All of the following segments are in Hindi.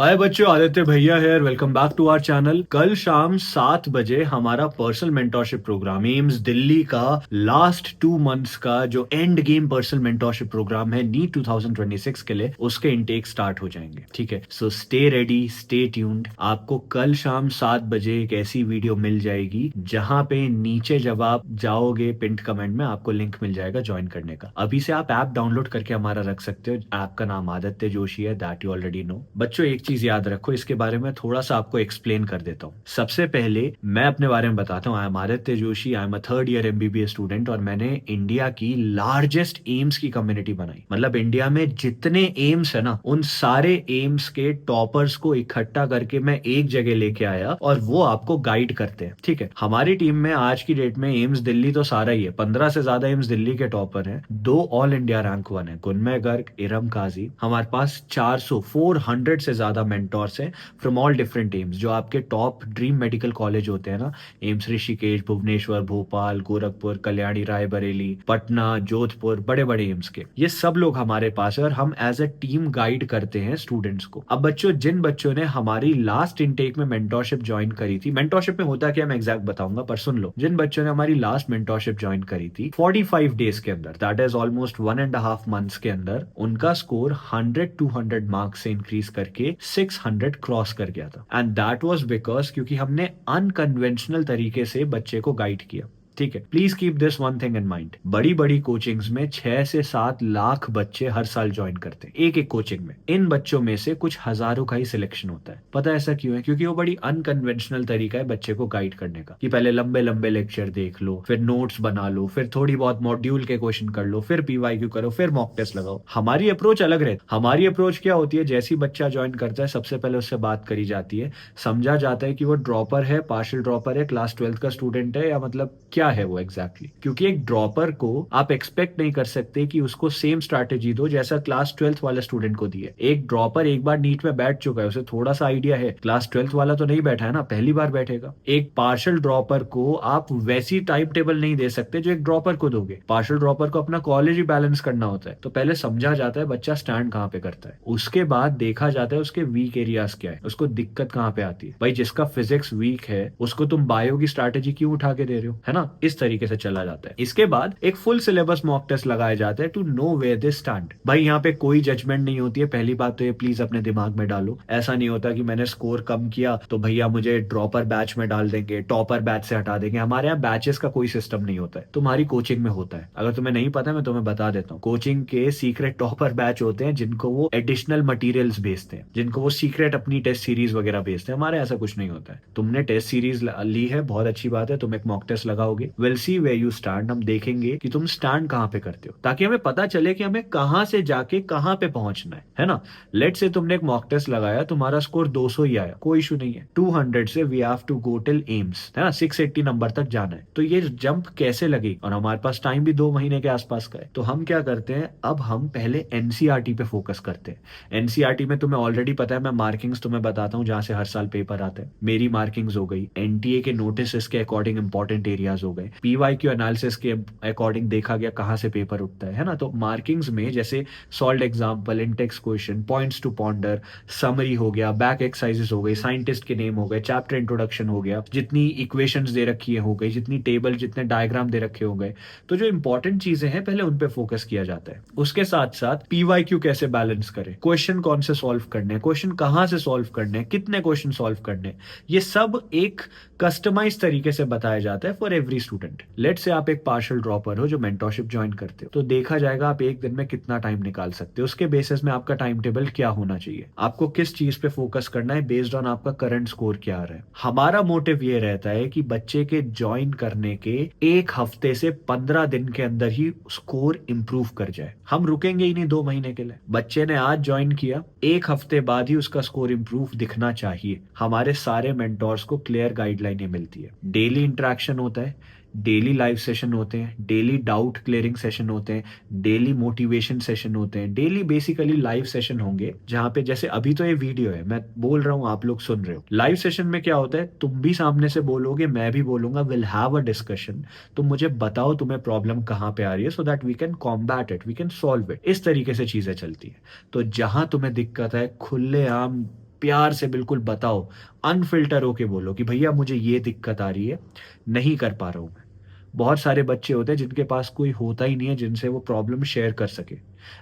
हाय बच्चों, आदित्य भैया है। Welcome back to our channel. कल शाम 7 बजे हमारा personal mentorship programme AIIMS Delhi का लास्ट 2 मंथ्स का जो end game personal mentorship programme है नीट 2026 के लिए, उसके इनटेक स्टार्ट हो जाएंगे। ठीक है, so stay ready, stay tuned. आपको कल शाम 7 बजे एक ऐसी वीडियो मिल जाएगी जहां पे नीचे जब आप जाओगे पिंट कमेंट में आपको लिंक मिल जाएगा ज्वाइन करने का। अभी से आप ऐप डाउनलोड करके हमारा रख सकते हो। ऐप का नाम आदित्य जोशी है, दैट यू ऑलरेडी नो। बच्चों, एक चीज याद रखो, इसके बारे में थोड़ा सा आपको एक्सप्लेन कर देता हूँ। सबसे पहले मैं अपने बारे में बताता हूँ। I am Aditya Joshi, I am a third year MBBS student और मैंने इंडिया की लार्जेस्ट एम्स की कम्युनिटी बनाई। मतलब इंडिया में जितने एम्स है ना, उन सारे एम्स के टॉपर्स को इकट्ठा करके मैं एक जगह लेके आया और वो आपको गाइड करते हैं। ठीक है, हमारी टीम में आज की डेट में एम्स दिल्ली तो सारा ही है, 15 से ज्यादा एम्स दिल्ली के टॉपर हैं। 2 ऑल इंडिया रैंक 1 है, गुनमे गर्ग, इरम काजी। हमारे पास 400 से ज्यादा मेंटोर्स हैं फ्रॉम ऑल डिफरेंट एम्स, जो आपके टॉप ड्रीम मेडिकल कॉलेज होते हैं ना, एम्स ऋषिकेश, भुवनेश्वर, भोपाल, गोरखपुर, कल्याणी, रायबरेली, पटना, जोधपुर, बड़े बड़े एम्स के, ये सब लोग हमारे पास है और हम एज अ टीम गाइड करते हैं स्टूडेंट्स को। अब बच्चों, जिन बच्चों ने हमारी लास्ट इनटेक में मेंटोरशिप ज्वाइन करी थी, मेंटोरशिप में होता क्या मैं एग्जैक्ट बताऊंगा, पर सुन लो। जिन बच्चों ने हमारी लास्ट मेंटोरशिप ज्वाइन करी थी 45 डेज के अंदर, दैट इज ऑलमोस्ट 1.5 मंथ्स के अंदर, उनका स्कोर 100-200 मार्क्स से इंक्रीज करके 600 क्रॉस कर गया था। एंड दैट वाज बिकॉज क्योंकि हमने अनकन्वेंशनल तरीके से बच्चे को गाइड किया। ठीक है, please keep this one thing in mind. बड़ी बड़ी कोचिंग्स में 6 से 7 लाख बच्चे हर साल ज्वाइन करते हैं एक एक कोचिंग में। इन बच्चों में से कुछ हजारों का ही सिलेक्शन होता है। पता है ऐसा क्यों है? क्योंकि वो बड़ी अनकन्वेंशनल तरीका है बच्चे को गाइड करने का, कि पहले लंबे लंबे लेक्चर देख लो, फिर नोट्स बना लो, फिर थोड़ी बहुत मॉड्यूल के क्वेश्चन कर लो, फिर पीवाईक्यू करो, फिर मॉक टेस्ट लगाओ। हमारी अप्रोच अलग रहती है। हमारी अप्रोच क्या होती है, जैसी बच्चा ज्वाइन करता है सबसे पहले उससे बात करी जाती है, समझा जाता है कि वो ड्रॉपर है, पार्शियल ड्रॉपर है, क्लास 12th का स्टूडेंट है, या मतलब क्या है वो एग्जैक्टली क्योंकि एक ड्रॉपर को आप एक्सपेक्ट नहीं कर सकते कि उसको सेम स्ट्रैटेजी दो जैसा क्लास 12th वाले स्टूडेंट को दी है। एक ड्रॉपर एक बार नीट में बैठ चुका है, उसे थोड़ा सा आइडिया है। क्लास 12th वाला तो नहीं बैठा है ना, पहली बार बैठेगा। एक पार्शियल ड्रॉपर को आप वैसी टाइम टेबल नहीं दे सकते जो एक ड्रॉपर को दोगे। पार्शियल ड्रॉपर को अपना कॉलेज ही बैलेंस करना होता है, तो पहले समझा जाता है बच्चा स्टैंड कहाँ पे करता है, उसके बाद देखा जाता है उसके वीक एरियाज क्या है, उसको दिक्कत कहाँ पे आती है। भाई, जिसका फिजिक्स वीक है उसको तुम बायो की स्ट्रैटेजी क्यों उठा के दे रहे हो, है ना? इस तरीके से चला जाता है। इसके बाद एक फुल सिलेबस मॉक टेस्ट लगाए जाते हैं to know where they stand. भाई, यहाँ पे कोई जजमेंट नहीं होती है। पहली बात तो ये प्लीज अपने दिमाग में डालो, ऐसा नहीं होता कि मैंने स्कोर कम किया तो भैया मुझे ड्रॉपर बैच में डाल देंगे, टॉपर बैच से हटा देंगे। हमारे यहाँ बैचेस का कोई सिस्टम नहीं होता है, तुम्हारी कोचिंग में होता है। अगर तुम्हें नहीं पता मैं तुम्हें बता देता हूँ, कोचिंग के सीक्रेट टॉपर बैच होते हैं जिनको वो एडिशनल मटेरियल्स भेजते हैं, जिनको वो सीक्रेट अपनी टेस्ट सीरीज वगैरह भेजते हैं। हमारे ऐसा कुछ नहीं होता है। तुमने टेस्ट सीरीज ली है, बहुत अच्छी बात है, तुम एक मॉक टेस्ट लगाओगे, will see where you stand. हम देखेंगे कि तुम स्टैंड कहाँ पे करते हो, ताकि हमें पता चले कि हमें कहाँ से जाके कहाँ पे पहुंचना है ना? लेट से तुमने एक मॉक टेस्ट लगाया, तुम्हारा स्कोर 200 ही आया, कोई इशू नहीं है। 200 से we have to go till AIIMS, है ना? 680 नंबर तक जाना है। तो ये जंप कैसे लगी, और हमारे पास टाइम भी 2 महीने के आसपास का है। तो हम क्या करते हैं, अब हम पहले एनसीईआरटी पे फोकस करते हैं। एनसीईआरटी में तुम्हें ऑलरेडी पता है, मैं मार्किंग्स तुम्हें बताता हूँ जहां से हर साल पेपर आता है। मेरी मार्किंग्स हो गई, एनटीए के नोटिस के अकॉर्डिंग इंपॉर्टेंट एरियाज हो गए, पीवाईक्यू एनालिसिस के अकॉर्डिंग देखा गया कहाँ से पेपर उठता है ना? तो मार्किंग्स में जैसे solve example, in text question, points to ponder, summary हो गया, बैक एक्सरसाइजेस हो गई, साइंटिस्ट के नेम हो गए, चैप्टर इंट्रोडक्शन हो गया, जितनी इक्वेशंस दे रखी है हो गई, जितनी टेबल, जितने डायग्राम दे रखे हो गए। तो जो इंपॉर्टेंट चीजें हैं पहले उन पे फोकस किया जाता है। उसके साथ साथ पीवाईक्यू कैसे बैलेंस करें, क्वेश्चन कौन से सॉल्व करने हैं, क्वेश्चन कहाँ से सॉल्व करने हैं, कितने क्वेश्चन सॉल्व करने हैं, ये सब एक कस्टमाइज तरीके से बताया जाता है फॉर एवरी स्टूडेंट। लेट से आप एक पार्शियल ड्रॉपर हो जो मेंटोरशिप ज्वाइन करते हो, तो देखा जाएगा आप एक दिन में कितना टाइम निकाल सकते हो, उसके बेसिस में आपका टाइम टेबल क्या होना चाहिए, आपको किस चीज पे फोकस करना है बेस्ड ऑन आपका करंट स्कोर क्या आ रहा है। हमारा मोटिव ये रहता है कि बच्चे के ज्वाइन करने के 1 हफ्ते से 15 दिन के अंदर ही स्कोर इंप्रूव कर जाए। हम रुकेंगे ही नहीं 2 महीने के लिए। बच्चे ने आज ज्वाइन किया, 1 हफ्ते बाद ही उसका स्कोर इंप्रूव दिखना चाहिए। हमारे सारे मेंटोर्स को क्लियर गाइडलाइनें मिलती है, डेली इंटरेक्शन होता है, डेली लाइव सेशन होते हैं, डेली डाउट क्लियरिंग सेशन होते हैं, डेली मोटिवेशन सेशन होते हैं, डेली बेसिकली लाइव सेशन होंगे जहां पे, जैसे अभी तो ये वीडियो है, मैं बोल रहा हूं, आप लोग सुन रहे हो। लाइव सेशन में क्या होता है, तुम भी सामने से बोलोगे, मैं भी बोलूंगा, विल हैव अ डिस्कशन। तुम मुझे बताओ तुम्हें प्रॉब्लम कहाँ पे आ रही है, so that we can combat it, we can solve it. इस तरीके से चीजें चलती है। तो जहां तुम्हें दिक्कत है, खुले आम प्यार से बिल्कुल बताओ, अनफिल्टर होके बोलो कि भैया मुझे ये दिक्कत आ रही है, नहीं कर पा रहा हूँ मैं। बहुत सारे बच्चे होते हैं जिनके पास कोई होता ही नहीं है जिनसे वो प्रॉब्लम शेयर कर सके।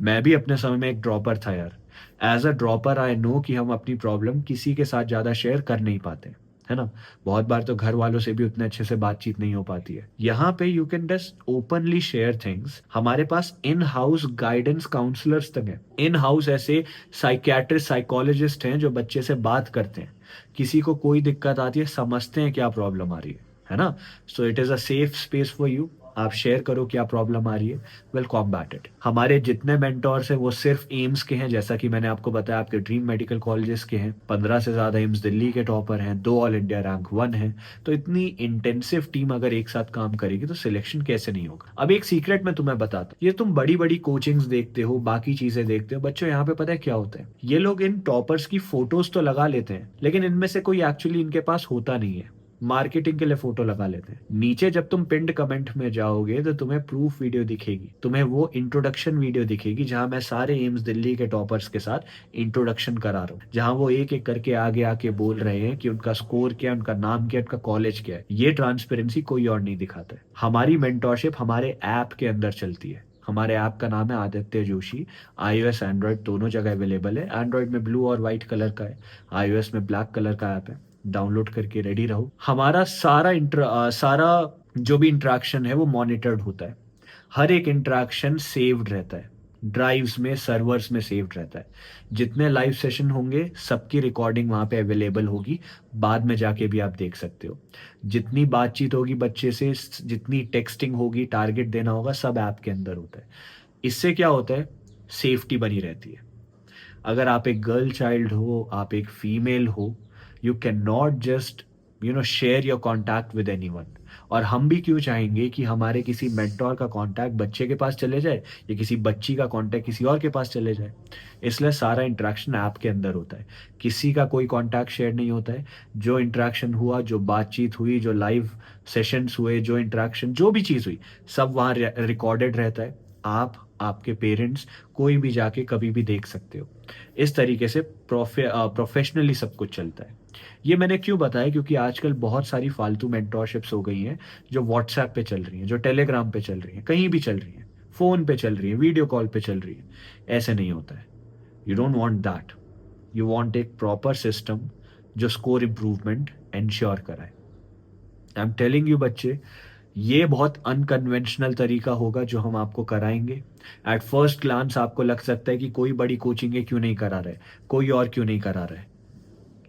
मैं भी अपने समय में एक ड्रॉपर था यार। As a dropper I know कि हम अपनी प्रॉब्लम किसी के साथ ज़्यादा शेयर कर नहीं पाते, है ना? बहुत बार तो घर वालों से भी उतने अच्छे से बातचीत नहीं हो पाती है। यहाँ पे you can just openly share things. हमारे पास इन हाउस गाइडेंस काउंसलर्स तक हैं। इन हाउस ऐसे साइकियाट्रिस्ट, साइकोलॉजिस्ट हैं जो बच्चे से बात करते हैं। किसी को कोई दिक्कत आती है, समझते हैं क्या प्रॉब्लम आ रही है ना? So it is a safe space for you. आप शेयर करो क्या प्रॉब्लम आ रही है, विल कॉम्बैट इट। हमारे जितने मेंटोर्स हैं वो सिर्फ एम्स के हैं, जैसा कि मैंने आपको बताया आपके ड्रीम मेडिकल कॉलेजेस के हैं। 15 से ज़्यादा एम्स दिल्ली के टॉपर हैं, 2 ऑल इंडिया रैंक 1 हैं। तो इतनी इंटेंसिव टीम अगर एक साथ काम करेगी तो सिलेक्शन कैसे नहीं होगा। अब एक सीक्रेट मैं तुम्हें बताता हूँ, ये तुम बड़ी-बड़ी कोचिंग्स देखते हो, बाकी चीज़ें देखते हो, बच्चों यहाँ पे पता है क्या होता है? ये लोग इन टॉपर्स की फोटोज़ तो लगा लेते हैं, लेकिन इनमें से कोई एक्चुअली इनके पास होता नहीं है। मार्केटिंग के लिए फोटो लगा लेते हैं। नीचे जब तुम पिन्ड कमेंट में जाओगे तो तुम्हें प्रूफ वीडियो दिखेगी, तुम्हें वो इंट्रोडक्शन वीडियो दिखेगी जहां मैं सारे एम्स दिल्ली के टॉपर्स के साथ इंट्रोडक्शन करा रहा हूँ, जहां वो एक एक करके आगे आके बोल रहे हैं कि उनका स्कोर क्या है, उनका नाम क्या है, उनका कॉलेज क्या है। ये ट्रांसपेरेंसी कोई और नहीं दिखाता है। हमारी मेंटोरशिप हमारे ऐप के अंदर चलती है। हमारे ऐप का नाम है आदित्य जोशी। iOS एंड्रॉयड दोनों जगह अवेलेबल है। एंड्रॉयड में ब्लू और व्हाइट कलर का है, iOS में ब्लैक कलर का ऐप है। डाउनलोड करके रेडी रहो। हमारा सारा जो भी इंटरेक्शन है वो मॉनिटर्ड होता है। हर एक इंटरेक्शन सेव्ड रहता है, ड्राइव्स में, सर्वर्स में सेव्ड रहता है। जितने लाइव सेशन होंगे सबकी रिकॉर्डिंग वहाँ पे अवेलेबल होगी, बाद में जाके भी आप देख सकते हो। जितनी बातचीत होगी बच्चे से, जितनी टेक्स्टिंग होगी, टारगेट देना होगा, सब ऐप के अंदर होता है। इससे क्या होता है? सेफ्टी बनी रहती है। अगर आप एक गर्ल चाइल्ड हो, आप एक फीमेल हो, you can not just share your contact with anyone. और हम भी क्यों चाहेंगे कि हमारे किसी मेंटोर का कॉन्टैक्ट बच्चे के पास चले जाए या किसी बच्ची का कॉन्टैक्ट किसी और के पास चले जाए। इसलिए सारा इंटरेक्शन ऐप के अंदर होता है, किसी का कोई कॉन्टैक्ट शेयर नहीं होता है। जो इंटरेक्शन हुआ, जो बातचीत हुई, जो लाइव सेशंस हुए, जो इंटरेक्शन, जो भी चीज़ हुई, सब वहाँ रिकॉर्डेड रहता है। आप, आपके पेरेंट्स, कोई भी जाके कभी भी देख सकते हो। इस तरीके से प्रोफेशनली सब कुछ चलता है। ये मैंने क्यों बताया? क्योंकि आजकल बहुत सारी फालतू मेंटोरशिप्स हो गई हैं जो व्हाट्सएप पे चल रही हैं, जो टेलीग्राम पे चल रही हैं, कहीं भी चल रही हैं, फ़ोन पे चल रही हैं, वीडियो कॉल पे चल रही हैं। ऐसे नहीं होता है। You don't want that. You want एक प्रॉपर सिस्टम जो स्कोर इम्प्रूवमेंट एंश्योर कराए। आई एम टेलिंग यू बच्चे, ये बहुत अनकन्वेंशनल तरीका होगा जो हम आपको कराएंगे। एट फर्स्ट ग्लांस आपको लग सकता है कि कोई बड़ी कोचिंग है क्यों नहीं करा रहे, कोई और क्यों नहीं करा रहे,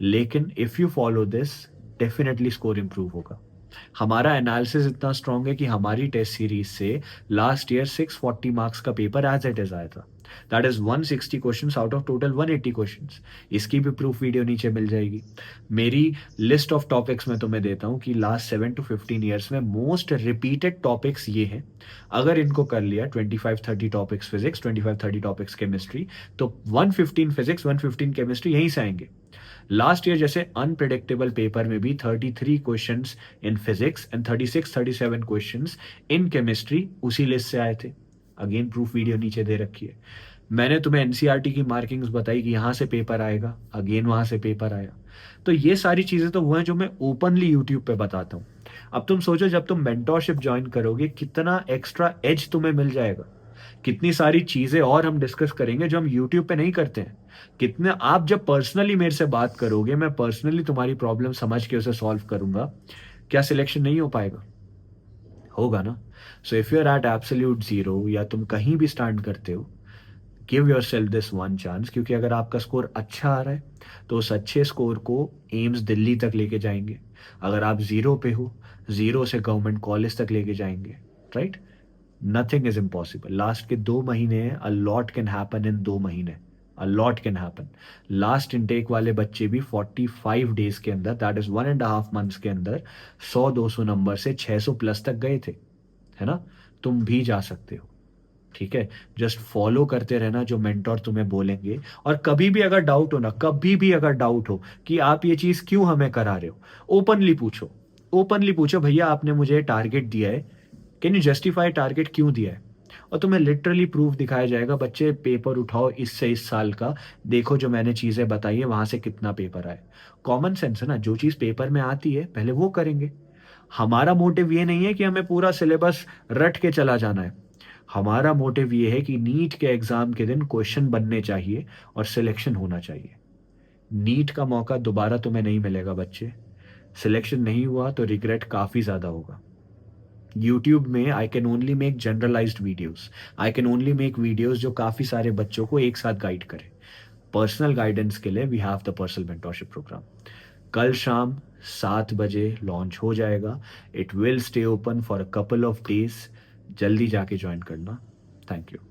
लेकिन if you follow this, definitely score improve होगा। हमारा एनालिसिस इतना स्ट्रांग है कि हमारी टेस्ट सीरीज से लास्ट ईयर 640 मार्क्स का पेपर एज इट इज आया था। That is 160 questions out of total 180 questions. इसकी भी प्रूफ वीडियो नीचे मिल जाएगी। मेरी लिस्ट ऑफ टॉपिक्स में तुम्हें देता हूं कि लास्ट 7 to 15 ईयर्स में मोस्ट रिपीटेड टॉपिक्स ये हैं। अगर इनको कर लिया 25-30 टॉपिक्स फिजिक्स, 25-30 टॉपिक्स केमिस्ट्री, तो 115 फिजिक्स, 115 केमिस्ट्री यहीं से आएंगे। लास्ट ईयर जैसे अनप्रिडिक्टेबल पेपर में भी 33 questions in physics and 36-37 questions in chemistry उसी लिस्ट से आए थे। अगेन प्रूफ वीडियो नीचे दे रखी है। मैंने तुम्हें एनसीईआरटी की मार्किंग्स बताई कि यहां से पेपर आएगा, अगेन वहां से पेपर आया। तो ये सारी चीजें तो वो हैं जो मैं ओपनली यूट्यूब पे बताता हूँ। अब तुम सोचो जब तुम मेंटोरशिप ज्वाइन करोगे कितना एक्स्ट्रा एज तुम्हें मिल जाएगा। कितनी सारी चीजें और हम डिस्कस करेंगे जो हम यूट्यूब पे नहीं करते हैं। कितने आप जब पर्सनली मेरे से बात करोगे, मैं पर्सनली तुम्हारी प्रॉब्लम समझ के उसे सॉल्व करूंगा, क्या सिलेक्शन नहीं हो पाएगा? होगा ना? So if you are at absolute zero या तुम कहीं भी स्टैंड करते हो, give yourself this one chance. क्योंकि अगर आपका स्कोर अच्छा आ रहा है तो उस अच्छे स्कोर को एम्स दिल्ली तक लेके जाएंगे। अगर आप जीरो पे हो, जीरो से गवर्नमेंट कॉलेज तक लेके जाएंगे। Right? Nothing is impossible. Last के 2 महीने हैं, a lot can happen in 2 महीने। A lot can happen. Last intake वाले बच्चे भी 45 डेज के अंदर, दैट इज 1.5 मंथ्स के अंदर 100-200 नंबर से 600 प्लस तक गए थे। है ना? तुम भी जा सकते हो। ठीक है? जस्ट फॉलो करते रहना जो मेंटोर तुम्हें बोलेंगे। और कभी भी अगर डाउट हो ना, कभी भी अगर डाउट हो कि आप ये चीज क्यों हमें करा रहे हो, ओपनली पूछो। ओपनली पूछो, भैया आपने मुझे टारगेट दिया है, कैन यू जस्टिफाई टारगेट क्यों दिया है? और तुम्हें लिटरली प्रूफ दिखाया जाएगा, बच्चे पेपर उठाओ इससे इस साल का, देखो जो मैंने चीज़ें बताई है वहाँ से कितना पेपर आए। कॉमन सेंस है ना, जो चीज़ पेपर में आती है पहले वो करेंगे। हमारा मोटिव ये नहीं है कि हमें पूरा सिलेबस रट के चला जाना है। हमारा मोटिव ये है कि नीट के एग्ज़ाम के दिन क्वेश्चन बनने चाहिए और सिलेक्शन होना चाहिए। नीट का मौका दोबारा तुम्हें नहीं मिलेगा बच्चे। सिलेक्शन नहीं हुआ तो रिग्रेट काफ़ी ज़्यादा होगा। यूट्यूब में I can only make generalised videos. I can only make videos जो काफ़ी सारे बच्चों को एक साथ गाइड करें। पर्सनल गाइडेंस के लिए we have the personal mentorship programme. कल शाम 7 बजे लॉन्च हो जाएगा। It will stay open for a couple of days. जल्दी जाके ज्वाइन करना। Thank you.